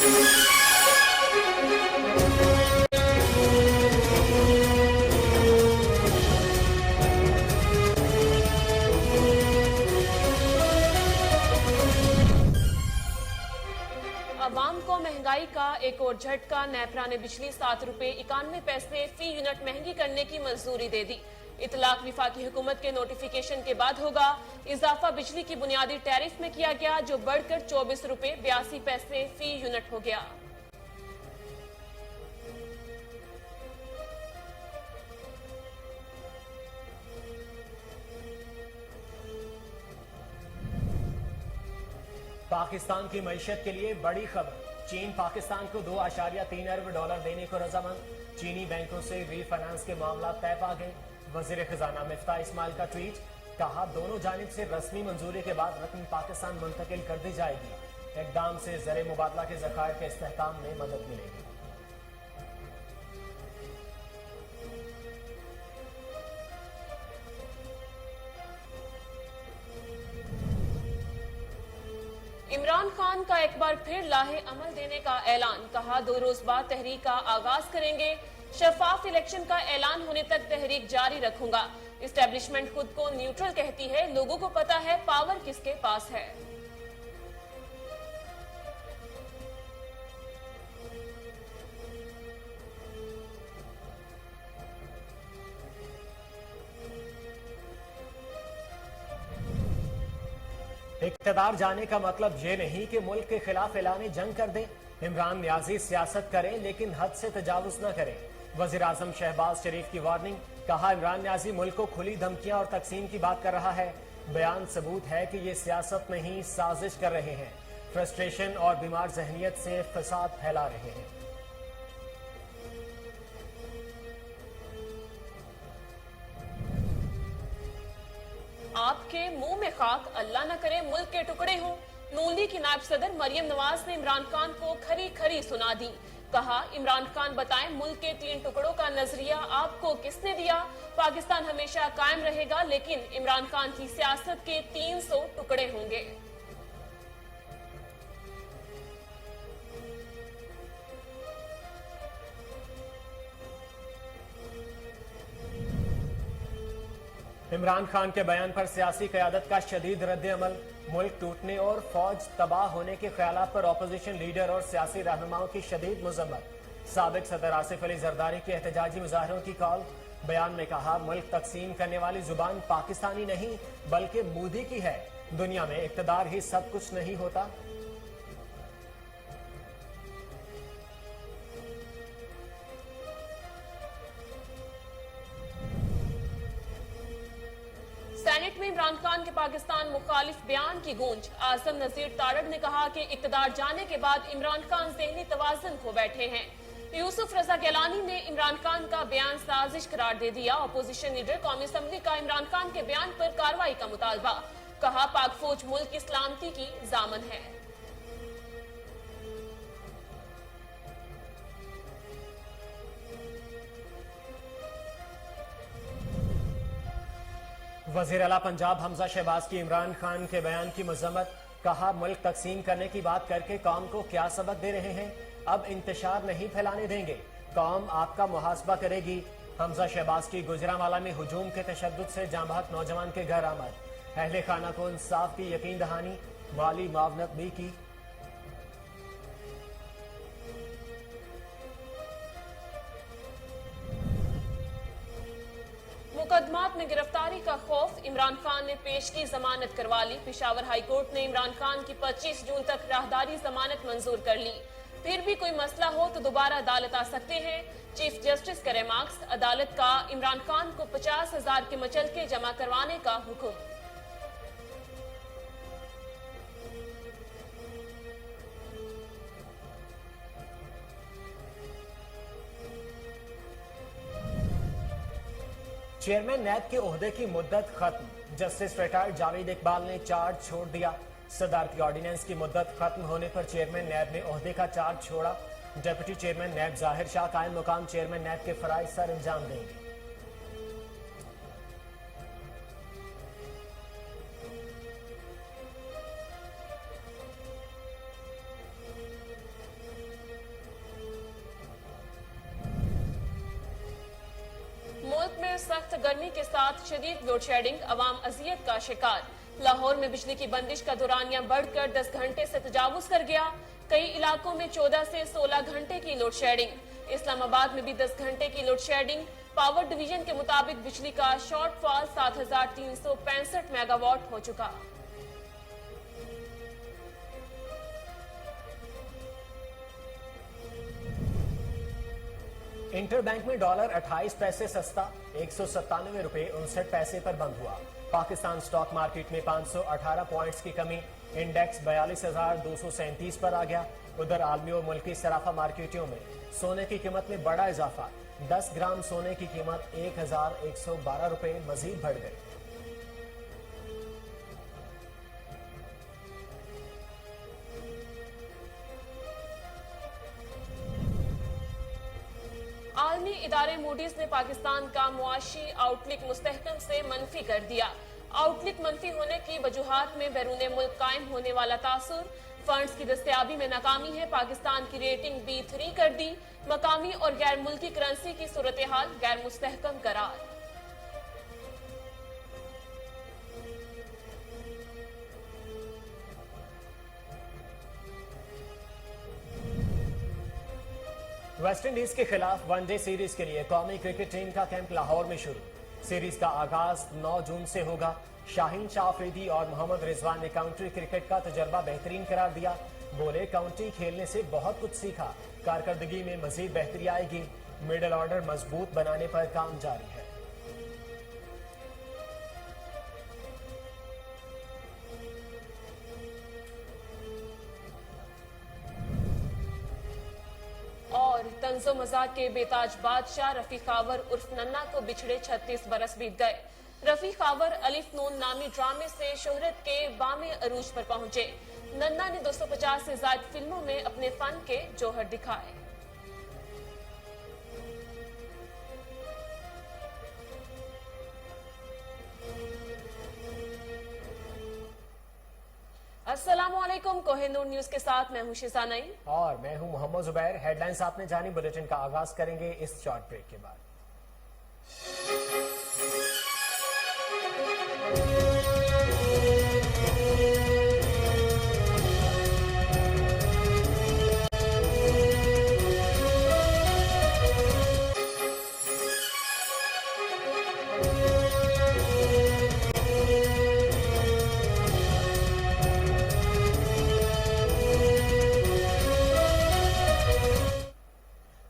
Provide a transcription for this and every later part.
आवाम को महंगाई का एक और झटका। नेपरा ने बिजली 7 रुपए 91 पैसे फी यूनिट महंगी करने की मंजूरी दे दी। इतलाक विफाकी हुकूमत के नोटिफिकेशन के बाद होगा। इजाफा बिजली की बुनियादी टैरिफ में किया गया, जो बढ़कर 24 रुपए 82 पैसे फी यूनिट हो गया। पाकिस्तान की मईशत के लिए बड़ी खबर। चीन पाकिस्तान को $2.3 अरब देने को रजामंद। चीनी बैंकों से रीफाइनेंस के मामला तय पा गए। वजीर खजाना मिफ्ताह इस्माइल का ट्वीट, कहा दोनों जानिब से रस्मी मंजूरी के बाद रकम पाकिस्तान मुंतकिल कर दी जाएगी। इकदाम से ज़र मुबादला के ज़खायर के इस्तेहकाम में मदद मिलेगी। इमरान खान का एक बार फिर लाहे अमल देने का ऐलान। कहा 2 रोज बाद तहरीक का आगाज करेंगे। शफाफ इलेक्शन का ऐलान होने तक तहरीक जारी रखूंगा। इस्टेब्लिशमेंट खुद को न्यूट्रल कहती है, लोगों को पता है पावर किसके पास है। इक़्तिदार जाने का मतलब ये नहीं कि मुल्क के खिलाफ ऐलान जंग कर दें। इमरान न्याजी सियासत करें लेकिन हद से तजावुज न करें। वज़ीर आज़म शहबाज शरीफ की वार्निंग। कहा इमरान न्याजी मुल्क को खुली धमकियां और तकसीम की बात कर रहा है। बयान सबूत है कि ये सियासत नहीं साजिश कर रहे हैं। फ्रस्ट्रेशन और बीमार जहनियत से फसाद फैला रहे हैं। आपके मुंह में खाक, अल्लाह न करे मुल्क के टुकड़े हों। नून लीग की नायब सदर मरियम नवाज ने इमरान खान को खरी खरी सुना दी। कहा इमरान खान बताएं मुल्क के 3 टुकड़ों का नजरिया आपको किसने दिया। पाकिस्तान हमेशा कायम रहेगा, लेकिन इमरान खान की सियासत के 300 टुकड़े होंगे। इमरान खान के बयान पर सियासी क़यादत का शदीद रद्द अमल। मुल्क टूटने और फौज तबाह होने के ख्यालात पर अपोजिशन लीडर और सियासी रहनुमाओं की शदीद मुज़म्मत। साबिक सदर आसिफ अली जरदारी के एहतजाजी मुजाहरों की कॉल। बयान में कहा मुल्क तकसीम करने वाली जुबान पाकिस्तानी नहीं बल्कि मोदी की है। दुनिया में इक़्तिदार ही सब कुछ नहीं होता। सेनेट में इमरान खान के पाकिस्तान मुखालिफ बयान की गूंज। आजम नजीर तारड़ ने कहा कि इक़्तिदार जाने के बाद इमरान खान ज़हनी तवाज़ुन खो बैठे हैं। यूसुफ रजा गिलानी ने इमरान खान का बयान साजिश करार दे दिया। अपोजिशन लीडर कौमी असम्बली का इमरान खान के बयान पर कार्रवाई का मुतालबा। कहा पाक फौज मुल्क की सलामती की जामन है। वज़ीर आला पंजाब हमजा शहबाज की इमरान खान के बयान की मज़म्मत। कहा मुल्क तकसीम करने की बात करके कौम को क्या सबक दे रहे हैं। अब इंतशार नहीं फैलाने देंगे, कौम आपका मुहासबा करेगी। हमजा शहबाज की गुजरांवाला में हुजूम के तशद्दुद से जांबहक नौजवान के घर आमद। अहले खाना को इंसाफ की यकीन दहानी, माली मावनत भी की। मुकदमात में गिरफ्तारी का खौफ। इमरान खान ने पेश की जमानत करवा ली। पेशावर हाई कोर्ट ने इमरान खान की 25 जून तक राहदारी जमानत मंजूर कर ली। फिर भी कोई मसला हो तो दोबारा अदालत आ सकते हैं। चीफ जस्टिस का रिमार्क्स। अदालत का इमरान खान को 50,000 के मचलके जमा करवाने का हुक्म। चेयरमैन नैब के ओहदे की मुद्दत खत्म। जस्टिस रिटायर्ड जावेद इकबाल ने चार्ज छोड़ दिया। सदारती ऑर्डिनेंस की मुद्दत खत्म होने पर चेयरमैन नैब ने ओहदे का चार्ज छोड़ा। डिप्टी चेयरमैन नैब जाहिर शाह कायम मुकाम चेयरमैन नैब के फराइज सर अंजाम देंगे। सख्त गर्मी के साथ शदीद लोड शेडिंग, अवाम अजियत का शिकार। लाहौर में बिजली की बंदिश का दौरानिया बढ़कर 10 घंटे से तजावुज कर गया। कई इलाकों में 14 से 16 घंटे की लोड शेडिंग। इस्लामाबाद में भी 10 घंटे की लोड शेडिंग। पावर डिवीजन के मुताबिक बिजली का शॉर्टफॉल 7,365 मेगावाट हो चुका। इंटरबैंक में डॉलर 28 पैसे सस्ता 197 रुपए 59 पैसे पर बंद हुआ। पाकिस्तान स्टॉक मार्केट में 518 पॉइंट्स की कमी, इंडेक्स 42,237 पर आ गया। उधर आलमी और मुल्की सराफा मार्केटों में सोने की कीमत में बड़ा इजाफा, 10 ग्राम सोने की कीमत 1,112 रुपए मजीद बढ़ गई। आलमी इदारे मूडीज ने पाकिस्तान का मुआशी आउटलुक मुस्तहकम से मनफी कर दिया। आउटलुक मनफी होने की वजूहात में बैरून मुल्क कायम होने वाला तासुर, फंड्स की दस्तयाबी में नाकामी है, पाकिस्तान की रेटिंग B3 कर दी, मकामी और गैर मुल्की करेंसी की सूरत हाल गैर मुस्तहकम करार। वेस्ट इंडीज के खिलाफ वनडे सीरीज के लिए कौमी क्रिकेट टीम का कैंप लाहौर में शुरू। सीरीज का आगाज 9 जून से होगा। शाहीन शाह अफरीदी और मोहम्मद रिजवान ने काउंटी क्रिकेट का तजर्बा बेहतरीन करार दिया। बोले, काउंटी खेलने से बहुत कुछ सीखा, कारकर्दगी में मजीद बेहतरी आएगी। मिडल ऑर्डर मजबूत बनाने पर काम जारी है। और तंजो मजाक के बेताज बादशाह रफी खावर उर्फ नन्ना को बिछड़े 36 बरस बीत गए। रफी खावर अलिफ नून नामी ड्रामे से शोहरत के बामे अरूज पर पहुंचे। नन्ना ने 250 से ज्यादा फिल्मों में अपने फन के जौहर दिखाए। अस्सलामुअलैकुम, कोहिनूर न्यूज के साथ मैं हूं शिजा नईम और मैं हूं मोहम्मद जुबैर। हेडलाइंस आपने जानी, बुलेटिन का आगाज करेंगे इस शॉर्ट ब्रेक के बाद।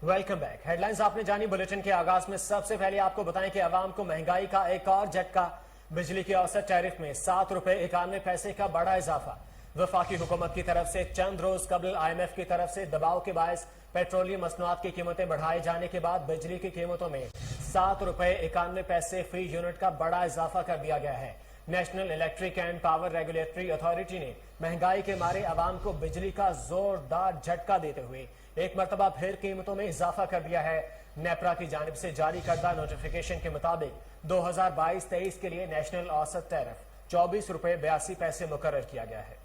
Welcome back. हेडलाइंस आपने जानी, बुलेटिन के आगाज में सबसे पहले आपको बताएं कि आवाम को महंगाई का एक और झटका। बिजली के औसत टैरिफ में 7 रुपए 91 पैसे का बड़ा इजाफा। वफाकी हुकूमत की तरफ से चंद रोज कबल IMF की तरफ से दबाव के बायस पेट्रोलियम मसनूआत की कीमतें बढ़ाए जाने के बाद बिजली की कीमतों में 7 रुपए 91 पैसे फी यूनिट का बड़ा इजाफा कर दिया गया है। National electric and power regulatory authority ने महंगाई के मारे आवाम को बिजली का जोरदार झटका देते हुए एक मरतबा फिर कीमतों में इजाफा कर दिया है। नेपरा की जानिब से जारी करदा नोटिफिकेशन के मुताबिक 2022-23 के लिए नेशनल औसत टैरिफ 24 रुपए 82 पैसे मुकर्रर किया गया है।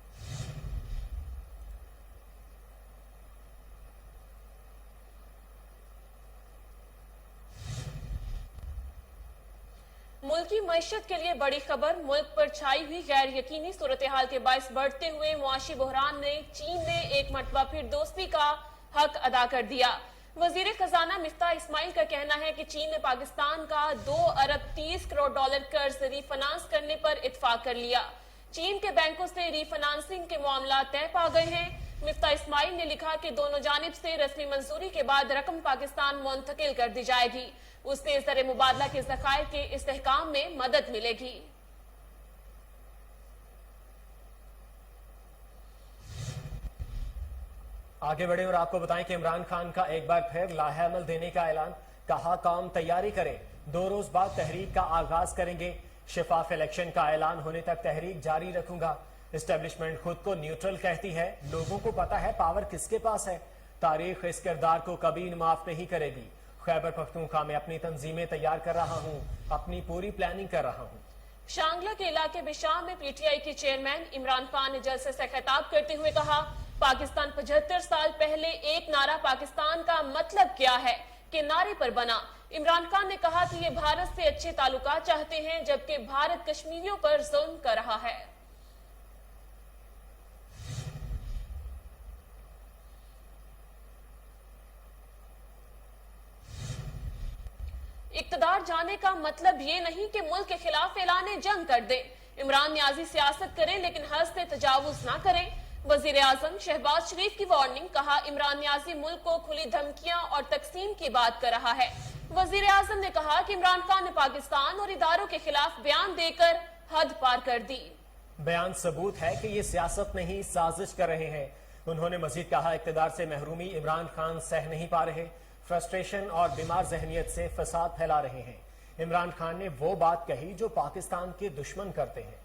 मुल्की मईशत के लिए बड़ी खबर। मुल्क पर छाई हुई गैर यकीनी सूरत हाल के बायस बढ़ते हुए मुआशी बहरान ने चीन ने एक मरतबा फिर दोस्ती का हक अदा कर दिया। वजीर खजाना मिफ्ता इस्माइल का कहना है कि चीन ने पाकिस्तान का 2 अरब 30 करोड़ डॉलर कर्ज रीफाइनेंस करने पर इत्फाक कर लिया। चीन के बैंकों से रीफाइनेंसिंग के मामला तय पा गए हैं। मिफ्ता इस्माइल ने लिखा कि दोनों जानिब से रस्मी मंजूरी के बाद रकम पाकिस्तान मुंतकिल कर दी जाएगी। उससे ज़र मुबादला के ज़खायर के इस्तेहकाम में मदद मिलेगी। आगे बढ़े और आपको बताएं कि इमरान खान का एक बार फिर लाहेअमल देने का ऐलान। कहा, कौम तैयारी करे, 2 रोज बाद तहरीक का आगाज करेंगे। शफाफ इलेक्शन का ऐलान होने तक तहरीक जारी रखूंगा। एस्टेब्लिशमेंट खुद को न्यूट्रल कहती है, लोगों को पता है पावर किसके पास है। तारीख इस किरदार को कभी माफ नहीं करेगी। खैबर पख्तूनख्वा में अपनी तंजीमें तैयार कर रहा हूँ, अपनी पूरी प्लानिंग कर रहा हूँ। शांगला के इलाके बिशाम में PTI के चेयरमैन इमरान खान ने जलसे से खिताब करते हुए कहा, पाकिस्तान 75 साल पहले एक नारा पाकिस्तान का मतलब क्या है कि नारे पर बना। इमरान खान ने कहा कि ये भारत से अच्छे ताल्लुकात चाहते हैं, जबकि भारत कश्मीरियों पर जुल्म कर रहा है। इक्तदार जाने का मतलब ये नहीं कि मुल्क के खिलाफ ऐलाने जंग कर दे। इमरान न्याजी सियासत करें लेकिन हद से तजावुज ना करें। वजीर आजम शहबाज शरीफ की वार्निंग, कहा इमरान न्याजी मुल्क को खुली धमकियां और तकसीम की बात कर रहा है। वजीर आजम ने कहा कि इमरान खान ने पाकिस्तान और इदारों के खिलाफ बयान देकर हद पार कर दी। बयान सबूत है कि ये सियासत नहीं साजिश कर रहे हैं। उन्होंने मजीद कहा इक्तदार से महरूमी इमरान खान सह नहीं पा रहे, फ्रस्ट्रेशन और बीमार जहनियत से फसाद फैला रहे हैं। इमरान खान ने वो बात कही जो पाकिस्तान के दुश्मन करते हैं।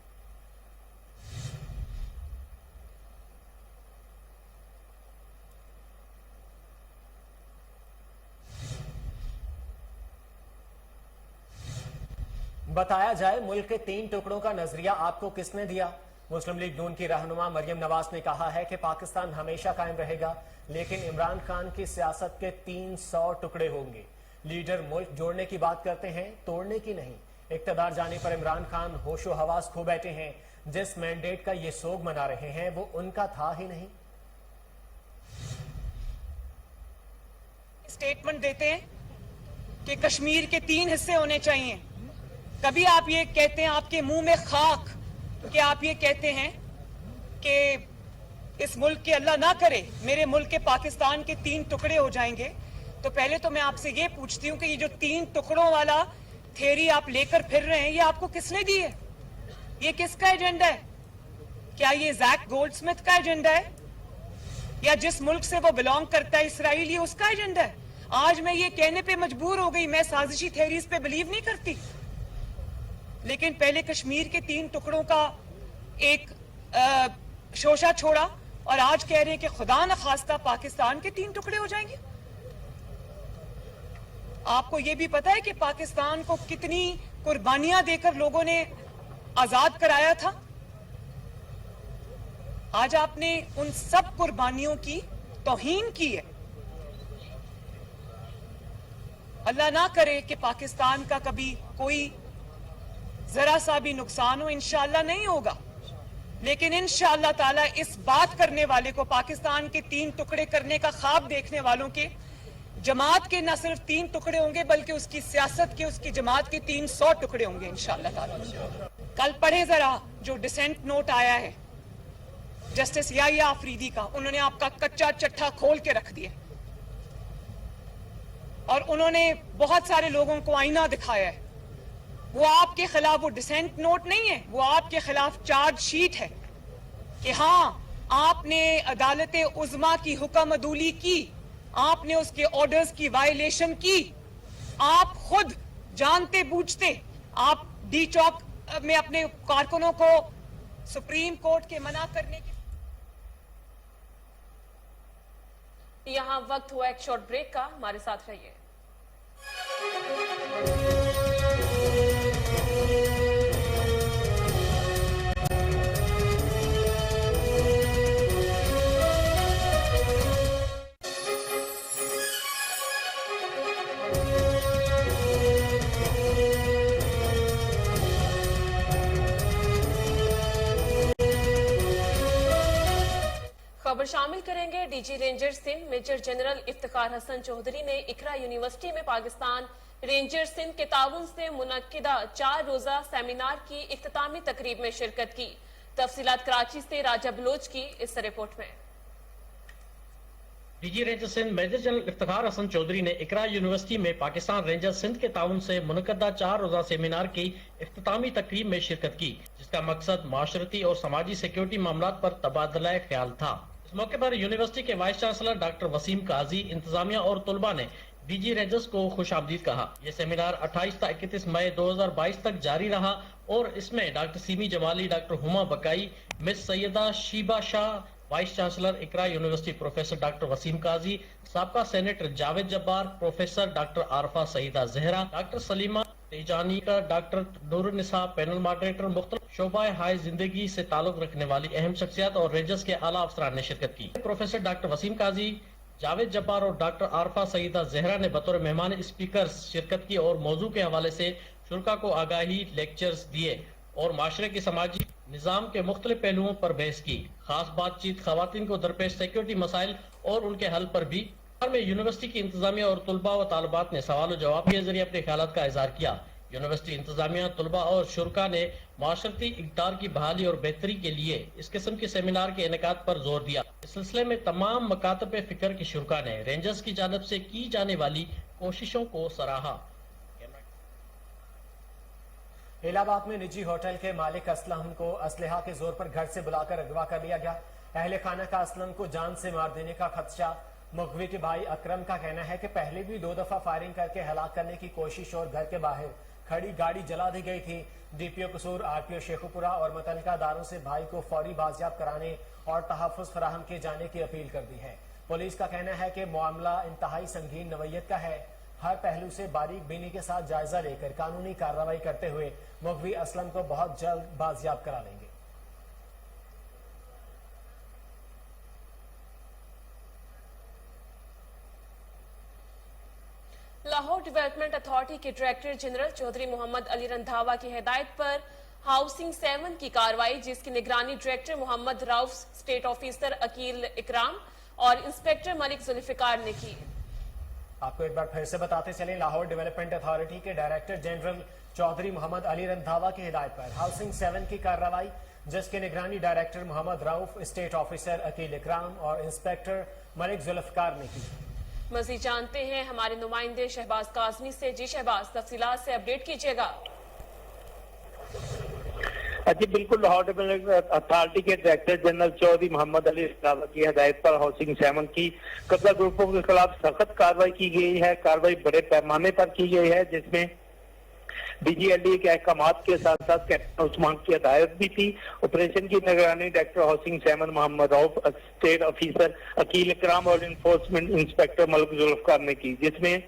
बताया जाए, मुल्क के 3 टुकड़ों का नजरिया आपको किसने दिया? मुस्लिम लीग नून की रहनुमा मरियम नवाज ने कहा है कि पाकिस्तान हमेशा कायम रहेगा, लेकिन इमरान खान की सियासत के 300 टुकड़े होंगे। लीडर मुल्क जोड़ने की बात करते हैं, तोड़ने की नहीं। इक्तदार जाने पर इमरान खान होशो हवास खो बैठे हैं। जिस मैंडेट का ये सोग मना रहे हैं वो उनका था ही नहीं। स्टेटमेंट देते हैं कि कश्मीर के 3 हिस्से होने चाहिए। कभी आप ये कहते हैं, आपके मुंह में खाक, कि आप ये कहते हैं कि इस मुल्क के अल्लाह ना करे मेरे मुल्क के पाकिस्तान के 3 टुकड़े हो जाएंगे। तो पहले तो मैं आपसे ये पूछती हूँ कि ये जो 3 टुकड़ों वाला थ्योरी आप लेकर फिर रहे हैं, ये आपको किसने दी है? ये किसका एजेंडा है? क्या ये जैक गोल्डस्मिथ का एजेंडा है, या जिस मुल्क से वो बिलोंग करता है इसराइल, ये उसका एजेंडा है? आज मैं ये कहने पे मजबूर हो गई, मैं साजिशी थ्योरीज पे बिलीव नहीं करती, लेकिन पहले कश्मीर के 3 टुकड़ों का एक शोशा छोड़ा और आज कह रहे हैं कि खुदा न खास्ता पाकिस्तान के 3 टुकड़े हो जाएंगे। आपको यह भी पता है कि पाकिस्तान को कितनी कुर्बानियां देकर लोगों ने आजाद कराया था। आज आपने उन सब कुर्बानियों की तौहीन की है। अल्लाह ना करे कि पाकिस्तान का कभी कोई जरा सा भी नुकसान हो, इंशाअल्लाह नहीं होगा, लेकिन इंशाअल्लाह ताला इस बात करने वाले को, पाकिस्तान के 3 टुकड़े करने का ख्वाब देखने वालों के, जमात के न सिर्फ 3 टुकड़े होंगे बल्कि उसकी सियासत के, उसकी जमात के 300 टुकड़े होंगे इंशाअल्लाह ताला। कल पढ़े जरा जो डिसेंट नोट आया है जस्टिस याहिया आफरीदी का, उन्होंने आपका कच्चा चट्टा खोल के रख दिया और उन्होंने बहुत सारे लोगों को आईना दिखाया है। वो आपके खिलाफ वो डिसेंट नोट नहीं है, वो आपके खिलाफ चार्ज शीट है कि हाँ आपने अदालत उज़्मा की हुक्म अदूली की, आपने उसके ऑर्डर्स की वायलेशन की, आप खुद जानते बूझते आप डी चौक में अपने कारकुनों को सुप्रीम कोर्ट के मना करने के। यहाँ वक्त हुआ एक शॉर्ट ब्रेक का, हमारे साथ रहिए। खबर शामिल करेंगे DG rangers Sindh major general Iftikhar Hasan Chaudhry ने इकरा यूनिवर्सिटी में पाकिस्तान रेंजर्स सिंध के ताउन से मुनक्किदा 4 रोजा सेमिनार की इख्तितामी तकरीब में शिरकत की। तफसीलात कराची से राजा बलोच की इस रिपोर्ट में। DG ranger Sindh major general Iftikhar Hasan Chaudhry ने इकरा यूनिवर्सिटी में पाकिस्तान रेंजर सिंध के ताउन से मुनक्किदा 4 रोजा सेमिनार की इख्तितामी तकरीब में शिरकत की, जिसका मकसद माशरती और समाजी सिक्योरिटी मामलात पर तबादला ख्याल था। इस मौके पर यूनिवर्सिटी के वाइस चांसलर डॉक्टर वसीम काजी, इंतजामिया और तुलबा ने डीजी रेंजर्स को खुशामदीद कहा। यह सेमिनार 28 से 31 मई 2022 तक जारी रहा और इसमें doctor Seemi Jamali, doctor Huma Baqai, miss Syeda Sheeba Shah, vice chancellor Iqra university professor doctor Waseem Qazi, साबका senator Javed Jabbar, professor doctor Arfa Saeeda Zehra, doctor Salima Tejani का, डॉक्टर नूरुन्निसा, पैनल मॉडरेटर, मुख्तलिफ शोबा हाय जिंदगी से ताल्लुक रखने वाली अहम शख्सियत और रेंजर्स के आला अफसरान ने शिरकत की। प्रोफेसर डॉक्टर वसीम काजी जावेद जब्बार और डॉक्टर आरफा सईदा जहरा ने बतौर मेहमान स्पीकर शिरकत की और मौजू के हवाले से शुरा को आगाही लेक्चर्स दिए और माशरे के समाजी निज़ाम के मुख्तलिफ पहलुओं पर बहस की। खास बातचीत खवातीन को दरपेश सिक्योरिटी मसाइल और उनके हल पर भी में यूनिवर्सिटी की इंतजामिया और तुलबा व तालबात ने सवाल जवाब के जरिए अपने ख्यालात का इजहार किया। यूनिवर्सिटी इंतजामिया, तुलबा और शुरा ने माशरती इक़दार की बहाली और बेहतरी के लिए इस किस्म के सेमिनार के इनेकाद पर जोर दिया। इस सिलसिले में तमाम मकातब फिक्र की शुरा ने रेंजर्स की जानब से की जाने वाली कोशिशों को सराहा। इलाहाबाद में निजी होटल के मालिक असलम को असलहा के जोर पर घर से बुलाकर अगवा कर लिया गया। अहले खाना का असलम को जान से मार देने का खदशा। मुगवी के भाई अकरम का कहना है कि पहले भी 2 दफा फायरिंग करके हलाक करने की कोशिश और घर के बाहर खड़ी गाड़ी जला दी गई थी। डीपीओ कसूर, आरपीओ शेखुपुरा और मुतल्लिका अदारों से भाई को फौरी बाजियाब कराने और तहफ़्फ़ुज़ फराहम किए जाने की अपील कर दी है। पुलिस का कहना है कि मामला इंतहाई संगीन नवैयत का है। हर पहलू से बारीक बीनी के साथ जायजा लेकर कानूनी कार्रवाई करते हुए मुगवी असलम को बहुत जल्द बाजियाब करा लेंगे। लाहौर डेवलपमेंट अथॉरिटी के डायरेक्टर जनरल चौधरी मोहम्मद अली रंधावा की हिदायत पर हाउसिंग 7 की कार्रवाई, जिसकी निगरानी director Mohammad Rauf, state officer Aqeel Ikram और इंस्पेक्टर मलिक जुल्फिकार ने की। आपको एक बार फिर से बताते चलें, लाहौर डेवलपमेंट अथॉरिटी के डायरेक्टर जनरल चौधरी मोहम्मद अली रंधावा की हिदायत पर हाउसिंग 7 की कार्रवाई, जिसकी निगरानी director Mohammad Rauf, state officer Aqeel Ikram और इंस्पेक्टर मलिक जुल्फिकार ने की। मजीद जानते हैं हमारे नुमाइंदे शहबाज काजमी से। जी शहबाज, तफसीलात से अपडेट कीजिएगा। जी बिल्कुल, लाहौर डेवलपमेंट अथॉरिटी के डायरेक्टर जनरल चौधरी मोहम्मद अली रंधावा की हिदायत पर हाउसिंग 7 की कब्जा ग्रुपों के खिलाफ सख्त कार्रवाई की गई है। कार्रवाई बड़े पैमाने पर की गई है, जिसमें डीजीएलडी के अहकामात के साथ साथ कैप्टन उस्मान की हिदायत भी थी। ऑपरेशन की निगरानी director housing 7 Mohammad Rauf, state officer Aqeel Ikram और इन्फोर्समेंट इंस्पेक्टर मलिक जुल्फिकार ने की, जिसमें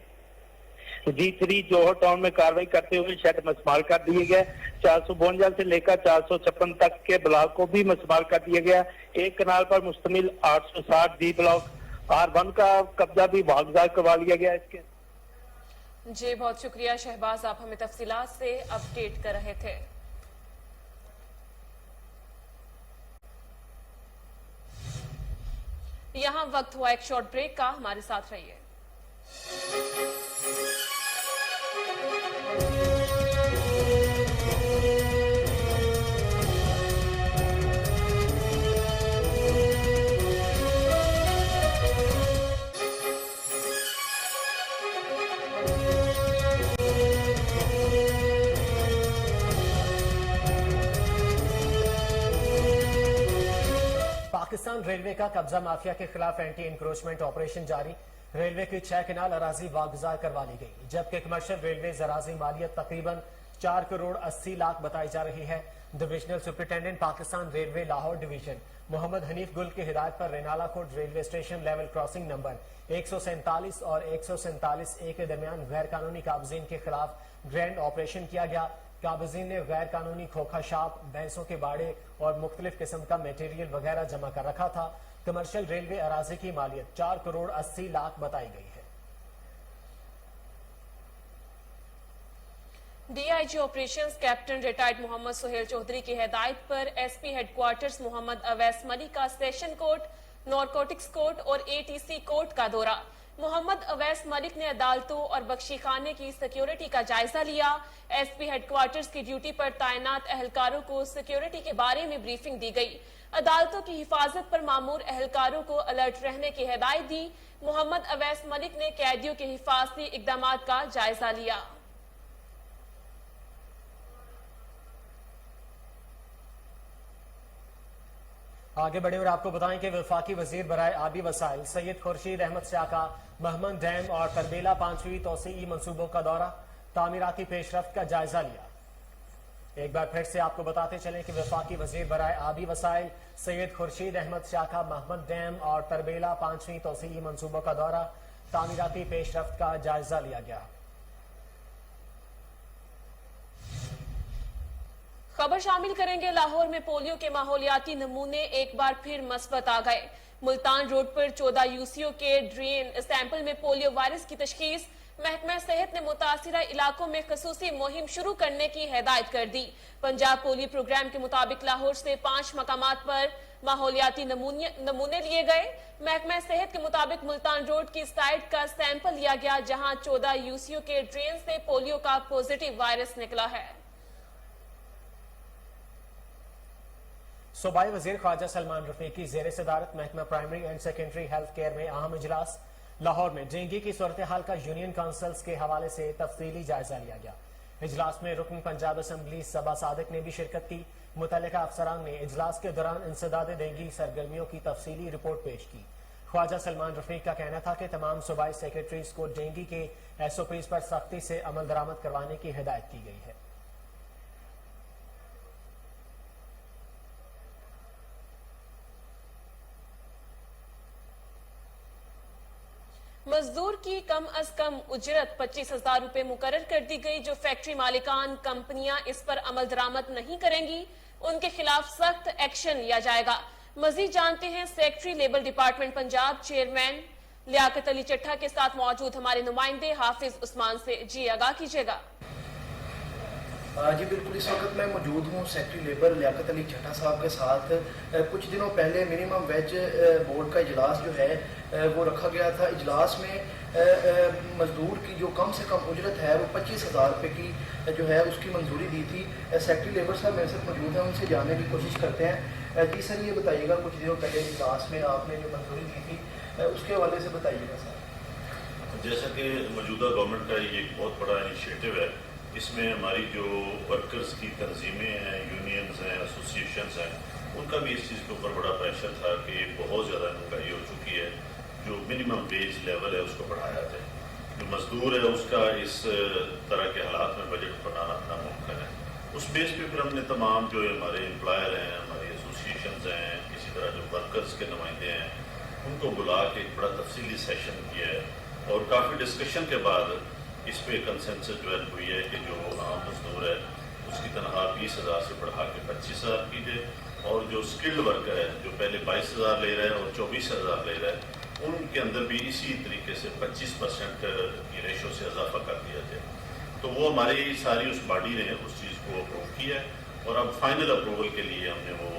G3 जोहर टाउन में कार्रवाई करते हुए शेड मस्मार कर दिए गए। 452 से लेकर 456 तक के ब्लॉक को भी मस्मार कर दिया गया। एक कनाल पर मुश्तमिल 860 डी ब्लॉक R1 का कब्जा भी वागजात करवा लिया गया। इसके जी बहुत शुक्रिया शहबाज, आप हमें तफसीलात से अपडेट कर रहे थे। यहां वक्त हुआ एक शॉर्ट ब्रेक का, हमारे साथ रहिए। पाकिस्तान रेलवे का कब्जा माफिया के खिलाफ एंटी इंक्रोचमेंट ऑपरेशन जारी। रेलवे की 6 कनाल अराजी वागुजार करवा ली गई, जबकि कमर्शियल रेलवे अराजी मालियत तकरीबन 4 करोड़ 80 लाख बताई जा रही है। Divisional superintendent Pakistan railway Lahore division Mohammad Hanif Gul की हिदायत पर Renala Kot railway station level crossing number 147 और 147A के दरमियान गैर कानूनी काबजीन के खिलाफ ग्रैंड ऑपरेशन किया गया। काबजीन ने गैर कानूनी खोखा शाप, भैंसों के बाड़े और मुख्तलिफ किस्म का मटेरियल वगैरह जमा कर रखा था। कमर्शियल रेलवे अराजी की मालियत 4 करोड़ 80 लाख बताई गई है। DIG operations captain retired Mohammad Suhail Chaudhry की हिदायत पर एसपी हेडक्वार्टर्स मोहम्मद अवैस मलिक का सेशन कोर्ट, नारकोटिक्स कोर्ट और एटीसी कोर्ट का दौरा। मोहम्मद अवैस मलिक ने अदालतों और बख्शी खाने की सिक्योरिटी का जायजा लिया। एसपी हेडक्वार्टर्स की ड्यूटी पर तैनात एहलकारों को सिक्योरिटी के बारे में ब्रीफिंग दी गई। अदालतों की हिफाजत पर मामूर एहलकारों को अलर्ट रहने की हिदायत दी। मोहम्मद अवैस मलिक ने कैदियों के हिफाजती इकदामात का जायजा लिया। आगे बढ़े और आपको बताएं कि वफाकी वजीर बराए आबी वसाइल सैयद खुर्शीद अहमद शाह का महमद डैम और तरबेला 5वीं तोसीई मंसूबों का दौरा, तामीराती पेशरफ्त का जायजा लिया। एक बार फिर से आपको बताते चलें कि वफाकी वजीर बराए आबी वसाइल सैयद खुर्शीद अहमद शाह का महमद डैम और तरबेला 5वीं तोसीई मंसूबों का दौरा, तामीराती पेशरफ्त का जायजा लिया गया। खबर शामिल करेंगे, लाहौर में पोलियो के माहौलियाती नमूने एक बार फिर मस्बत आ गए। मुल्तान रोड पर 14 यूसीओ के ड्रेन सैंपल में पोलियो वायरस की तशखीस। महकमा सेहत ने मुतासिरा इलाकों में खसूसी मुहिम शुरू करने की हिदायत कर दी। पंजाब पोलियो प्रोग्राम के मुताबिक लाहौर से 5 मकामात पर माहौलियाती नमूने लिए गए। महकमा सेहत के मुताबिक मुल्तान रोड की साइट का सैंपल लिया गया, जहां 14 यूसीओ के ड्रेन से पोलियो का पॉजिटिव वायरस निकला है। सूबाई वजीर ख्वाजा सलमान रफीकी ज़ेर सदारत महकमा primary and secondary health care में अहम इजलास। लाहौर में डेंगू की सूरत हाल का यूनियन काउंसिल्स के हवाले से तफसीली जायजा लिया गया। इजलास में रुकन पंजाब असम्बली सबा सादिक ने भी शिरकत की। मुतल्लिका अफसरान ने इजलास के दौरान इंसदाद डेंगू सरगर्मियों की तफसीली रिपोर्ट पेश की। ख्वाजा सलमान रफीक का कहना था कि तमाम सूबाई सेक्रेटरीज को डेंगू के SOPs पर सख्ती से अमल दरामद करवाने की हिदायत की गई है। मजदूर की कम अज कम उजरत 25,000 रुपए मुकर्रर कर दी गई। जो फैक्ट्री मालिकान कंपनियां इस पर अमल दरामद नहीं करेंगी, उनके खिलाफ सख्त एक्शन लिया जाएगा। मजीद जानते हैं secretary labour department Punjab chairman Liaquat Ali Chattha के साथ मौजूद हमारे नुमाइंदे हाफिज उस्मान से। जी आगाह कीजिएगा। जी बिल्कुल, इस वक्त मैं मौजूद हूँ सेक्रेटरी लेबर लियाकत अली चट्ठा साहब के साथ। कुछ दिनों पहले मिनिमम वेज बोर्ड का इजलास जो है वो रखा गया था। इजलास में मजदूर की जो कम से कम उजरत है वो 25,000 रुपये की जो है उसकी मंजूरी दी थी। सेक्रेटरी लेबर साहब मेरे साथ मौजूद हैं, उनसे जानने की कोशिश करते हैं। जी सर, ये बताइएगा कुछ दिनों पहले इजलास में आपने जो मंजूरी दी थी उसके हवाले से बताइएगा सर। जैसा कि मौजूदा गवर्नमेंट का ये एक बहुत बड़ा इनिशिएटिव है, इसमें हमारी जो वर्कर्स की तंजीमें हैं, यूनियंस हैं, एसोसिएशंस हैं, उनका भी इस चीज़ के ऊपर बड़ा प्रेशर था कि बहुत ज़्यादा महंगाई हो चुकी है, जो मिनिमम वेज लेवल है उसको बढ़ाया जाए। जो मजदूर है उसका इस तरह के हालात में बजट बनाना नामुमकिन है। उस बेस पे फिर हमने तमाम जो हमारे एम्प्लॉयर हैं, हमारी एसोसिएशंस हैं, इसी तरह जो वर्कर्स के नुमाइंदे हैं, उनको बुला के एक बड़ा तफसीली सेशन किया है और काफ़ी डिस्कशन के बाद इस पे कंसेंसस जो हुई है कि जो आम मजदूर है उसकी तनख्वाह 20,000 से बढ़ा के 25,000 की जाए और जो स्किल्ड वर्कर है जो पहले 22,000 ले रहे हैं और 24,000 ले रहे हैं, उनके अंदर भी इसी तरीके से 25% की रेशो से इजाफा कर दिया जाए। तो वो हमारी सारी उस बॉडी ने उस चीज़ को अप्रूव किया है और अब फाइनल अप्रूवल के लिए हमने वो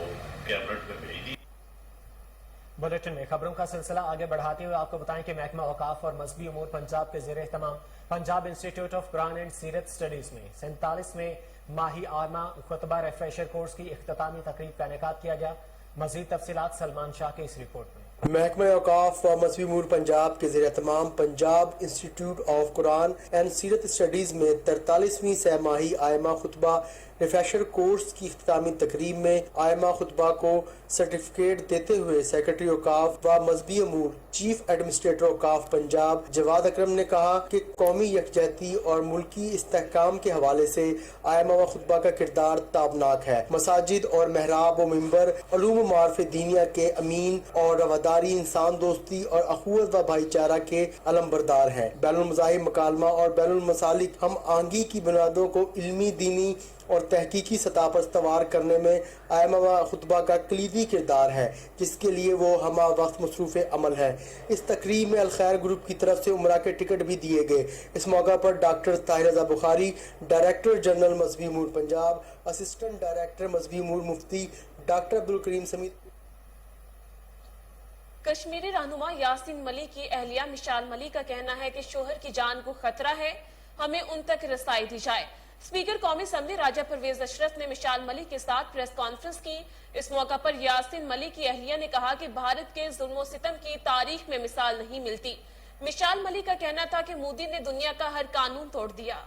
कैबिनेट में भेज दी। बुलेटिन में खबरों का सिलसिला आगे बढ़ाते हुए आपको बताएं कि महकमा औकाफ और मजहबी उमूर पंजाब के ज़ेर एहतमाम Punjab institute of Quran and Seerat studies में 47वें माही आमा खुतबा रिफ्रेशर कोर्स की इख्तितामी तकरीब का इनेकाद किया गया। मजीद तफसीलात सलमान शाह की इस रिपोर्ट में। महकमा औकाफ व मजहबी उमूर पंजाब के ज़ेर तमाम Punjab institute of Quran and सीरत स्टडीज़ में 43वीं सह माही आयमा खुतबा रिफ्रेशर कोर्स की इख्तितामी तकरीब में आयमा खुतबा को सर्टिफिकेट देते हुए सेक्रेटरी औकाफ व मजहबी उमूर चीफ एडमिनिस्ट्रेटर औकाफ पंजाब जवाद अकरम ने कहा कि कौमी यकजहती और मुल्की इस्तेहकाम के हवाले से आयमा व खुतबा का किरदार ताबनाक है। मसाजिद और महराब व मिंबर उलूम मार्फ दीनिया के अमीन और रवादारी इंसान दोस्ती और अखुवत व भाईचारा के अलमबरदार हैं। बैनुल मज़ाहिब मकालमा और बैनुल मसालिक हम आहंगी की बुनियादों को इल्मी, दीनी और तहकीकी सतह पर इस्तवार करने में आयमा व खुतबा का कलीदी किरदार है, जिसके लिए वो हमा वक्त मसरूफ़ अमल है। इस तकरीब में अलखैर ग्रुप की तरफ से उमरा के टिकट भी दिए गए। इस मौका पर डॉक्टर ताहिर रज़ा बुखारी, डायरेक्टर जनरल मजहबी उमूर पंजाब, असिस्टेंट डायरेक्टर मजहबी उमूर मुफ्ती डॉक्टर अब्दुल करीम समेत कश्मीरी रहनुमा यासीन मलिक की अहलिया मिशाल मलिक का कहना है कि शोहर की जान को खतरा है, हमें उन तक रसाई दी जाए। स्पीकर कौमी असम्बली राजा परवेज अशरफ ने मिशाल मलिक के साथ प्रेस कॉन्फ्रेंस की। इस मौका पर यासीन मलिक की अहलिया ने कहा कि भारत के जुल्म सितम की तारीख में मिसाल नहीं मिलती। मिशाल मलिक का कहना था कि मोदी ने दुनिया का हर कानून तोड़ दिया।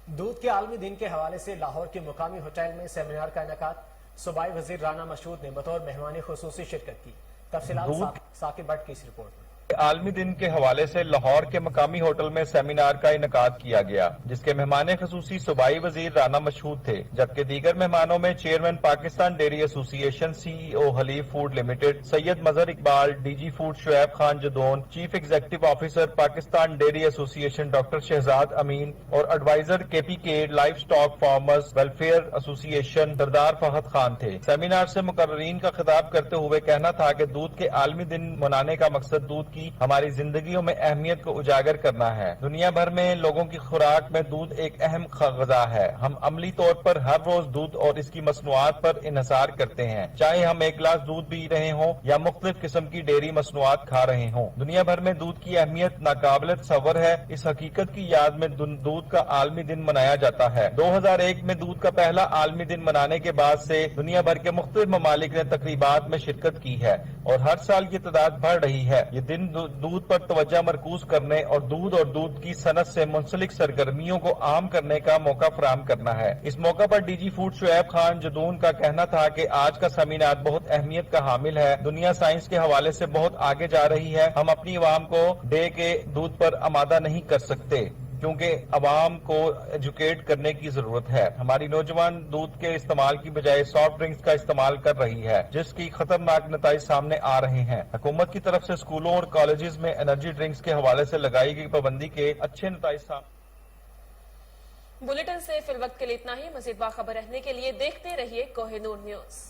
दूध के आलमी दिन के हवाले से लाहौर के मुकामी होटल में सेमिनार का इनेकाद। सूबाई वजीर राना मशहूद ने बतौर मेहमान खुसूसी शिरकत की। तफसीलात साकिब भट्ट की इस रिपोर्ट में। आलमी दिन के हवाले से लाहौर के मकामी होटल में सेमिनार का इनकाद किया गया, जिसके मेहमान खसूसी सूबाई वजीर राना मशहूद थे, जबकि दीगर मेहमानों में chairman Pakistan dairy association CEO Haleeb food limited Syed Mazhar Iqbal, DG food Shoaib Khan Jadoon, chief executive officer Pakistan dairy association doctor Shahzad Amin और adviser KPK live stock farmers welfare association Sardar Fahad Khan थे। सेमिनार से मुकर्रीन का खिताब करते हुए कहना था कि दूध के आलमी दिन मनाने का मकसद दूध की हमारी जिंदगियों में अहमियत को उजागर करना है। दुनिया भर में लोगों की खुराक में दूध एक अहम ग़िज़ा है। हम अमली तौर पर हर रोज दूध और इसकी मसनूआत पर इन्हिसार करते हैं, चाहे हम एक गिलास दूध पी रहे हों या मुख्तलिफ किस्म की डेयरी मसनूआत खा रहे हों। दुनिया भर में दूध की अहमियत नाकाबिल तसव्वुर है। इस हकीकत की याद में दूध का आलमी दिन मनाया जाता है। 2001 में दूध का पहला आलमी दिन मनाने के बाद से दुनिया भर के मुख्तलिफ ममालिक ने तकरीबात में शिरकत की है और हर साल ये तादाद बढ़ रही है। ये दिन दूध पर तवज्जो मरकूज करने और दूध की सनत से मुंसलिक सरगर्मियों को आम करने का मौका फराहम करना है। इस मौका पर DG फूड शुएब खान जदौन का कहना था कि आज का सेमिनार बहुत अहमियत का हामिल है। दुनिया साइंस के हवाले से बहुत आगे जा रही है। हम अपनी अवाम को डे के दूध पर आमादा नहीं कर सकते, क्योंकि अवाम को एजुकेट करने की जरूरत है। हमारी नौजवान दूध के इस्तेमाल की बजाय सॉफ्ट ड्रिंक्स का इस्तेमाल कर रही है, जिसकी खतरनाक नतीजे सामने आ रहे हैं। हुकूमत की तरफ से स्कूलों और कॉलेजेस में एनर्जी ड्रिंक्स के हवाले से लगाई गई पाबंदी के अच्छे नतीजे सामने। बुलेटिन से फिल वक्त के लिए इतना ही। मजीद बाखबर रहने के लिए देखते रहिए कोहिनूर न्यूज।